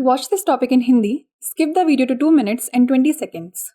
To watch this topic in Hindi, skip the video to 2 minutes and 20 seconds.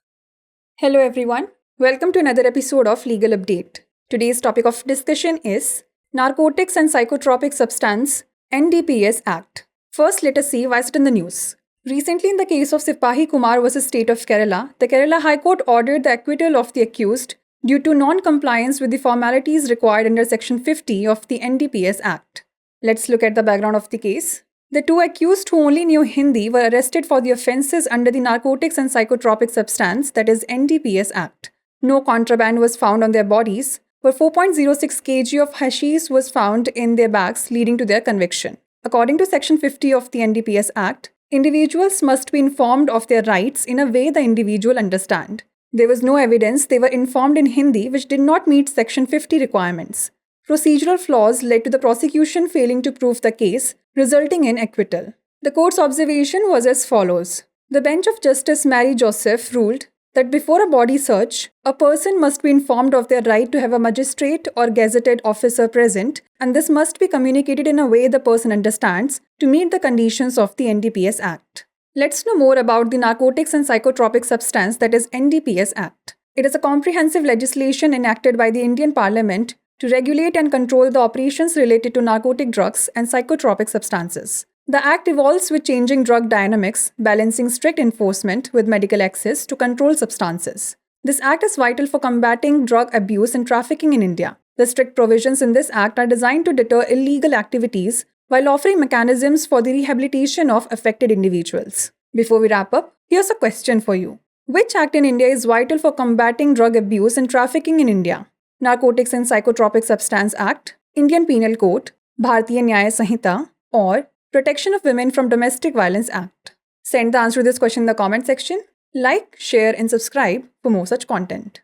Hello everyone, welcome to another episode of Legal Update. Today's topic of discussion is Narcotics and Psychotropic Substance NDPS Act. First, let us see why is it in the news. Recently, in the case of Sipahi Kumar vs. State of Kerala, the Kerala High Court ordered the acquittal of the accused due to non-compliance with the formalities required under Section 50 of the NDPS Act. Let's look at the background of the case. The two accused who only knew Hindi were arrested for the offences under the Narcotics and Psychotropic Substance, that is NDPS Act. No contraband was found on their bodies, but 4.06 kg of hashish was found in their bags, leading to their conviction. According to Section 50 of the NDPS Act, individuals must be informed of their rights in a way the individual understand. There was no evidence they were informed in Hindi which did not meet Section 50 requirements. Procedural flaws led to the prosecution failing to prove the case, resulting in acquittal. The court's observation was as follows. The bench of Justice Mary Joseph ruled that before a body search, a person must be informed of their right to have a magistrate or gazetted officer present, and this must be communicated in a way the person understands to meet the conditions of the NDPS Act. Let's know more about the Narcotics and Psychotropic Substance, that is NDPS Act. It is a comprehensive legislation enacted by the Indian Parliament to regulate and control the operations related to narcotic drugs and psychotropic substances. The Act evolves with changing drug dynamics, balancing strict enforcement with medical access to controlled substances. This Act is vital for combating drug abuse and trafficking in India. The strict provisions in this Act are designed to deter illegal activities while offering mechanisms for the rehabilitation of affected individuals. Before we wrap up, here's a question for you. Which Act in India is vital for combating drug abuse and trafficking in India? Narcotics and Psychotropic Substance Act, Indian Penal Code, Bharatiya Nyaya Sanhita, or Protection of Women from Domestic Violence Act? Send the answer to this question in the comment section. Like, share and subscribe for more such content.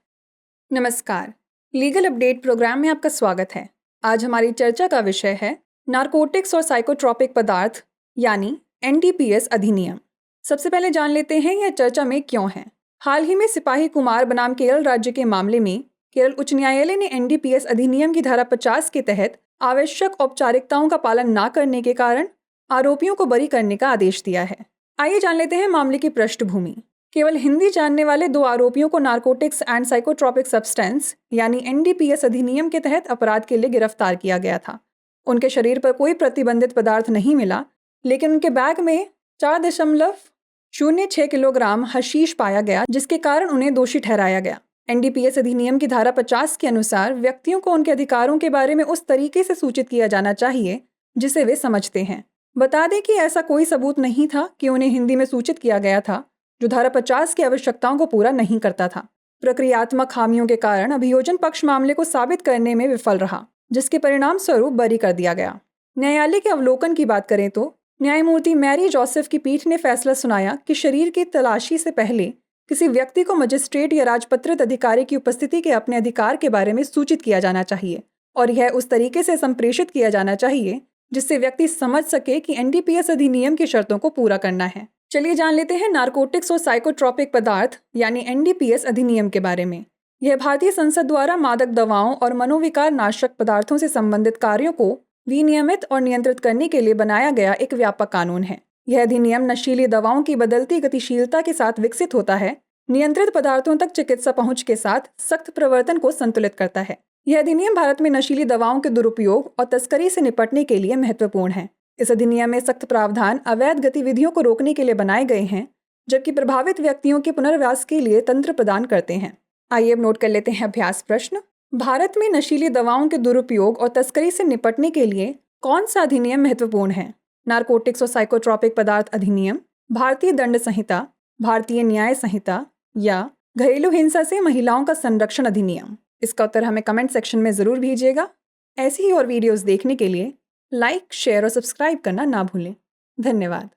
नमस्कार, legal update programme में आपका स्वागत है। आज हमारी चर्चा का विषय है नारकोटिक्स और साइकोट्रॉपिक पदार्थ यानी NDPS अधिनियम। सबसे पहले जान लेते हैं यह चर्चा में क्यों है। हाल ही में सिपाही कुमार बनाम केरल राज्य के मामले में केरल उच्च न्यायालय ने NDPS अधिनियम की धारा 50 के तहत आवश्यक औपचारिकताओं का पालन न करने के कारण आरोपियों को बरी करने का आदेश दिया है। आइए जान लेते हैं मामले की पृष्ठभूमि। केवल हिंदी जानने वाले दो आरोपियों को नारकोटिक्स एंड साइकोट्रॉपिक सब्सटेंस यानी NDPS अधिनियम के तहत अपराध के लिए गिरफ्तार किया गया था। उनके शरीर पर कोई प्रतिबंधित पदार्थ नहीं मिला, लेकिन उनके बैग में 4.06 किलोग्राम हशीश पाया गया, जिसके कारण उन्हें दोषी ठहराया गया। NDPS अधिनियम की धारा 50 के अनुसार व्यक्तियों को उनके अधिकारों के बारे में उस तरीके से सूचित किया जाना चाहिए जिसे वे समझते हैं। बता दें कि ऐसा कोई सबूत नहीं था कि उन्हें हिंदी में सूचित किया गया था, जो धारा 50 की आवश्यकताओं को पूरा नहीं करता था। प्रक्रियात्मक खामियों के कारण अभियोजन पक्ष मामले को साबित करने में विफल रहा, जिसके परिणाम स्वरूप बरी कर दिया गया। न्यायालय के अवलोकन की बात करें तो न्यायमूर्ति मैरी जोसेफ की पीठ ने फैसला सुनाया कि शरीर की तलाशी से पहले किसी व्यक्ति को मजिस्ट्रेट या राजपत्रित अधिकारी की उपस्थिति के अपने अधिकार के बारे में सूचित किया जाना चाहिए और यह उस तरीके से संप्रेषित किया जाना चाहिए जिससे व्यक्ति समझ सके कि NDPS अधिनियम की शर्तों को पूरा करना है। चलिए जान लेते हैं नारकोटिक्स और साइकोट्रॉपिक पदार्थ यानी NDPS अधिनियम के बारे में। यह भारतीय संसद द्वारा मादक दवाओं और मनोविकार नाशक पदार्थों से संबंधित कार्यों को विनियमित और नियंत्रित करने के लिए बनाया गया एक व्यापक कानून है। यह अधिनियम नशीली दवाओं की बदलती गतिशीलता के साथ विकसित होता है, नियंत्रित पदार्थों तक चिकित्सा पहुंच के साथ सख्त प्रवर्तन को संतुलित करता है। यह अधिनियम भारत में नशीली दवाओं के दुरुपयोग और तस्करी से निपटने के लिए महत्वपूर्ण है। इस अधिनियम में सख्त प्रावधान अवैध गतिविधियों को रोकने के लिए बनाए गए हैं, जबकि प्रभावित व्यक्तियों के पुनर्वास के लिए तंत्र प्रदान करते हैं। आइए अब नोट कर लेते हैं अभ्यास प्रश्न। भारत में नशीली दवाओं के दुरुपयोग और तस्करी से निपटने के लिए कौन सा अधिनियम महत्वपूर्ण है? नारकोटिक्स और साइकोट्रॉपिक पदार्थ अधिनियम, भारतीय दंड संहिता, भारतीय न्याय संहिता या घरेलू हिंसा से महिलाओं का संरक्षण अधिनियम? इसका उत्तर हमें कमेंट सेक्शन में ज़रूर भेजिएगा। ऐसी ही और वीडियोस देखने के लिए लाइक, शेयर और सब्सक्राइब करना ना भूलें। धन्यवाद।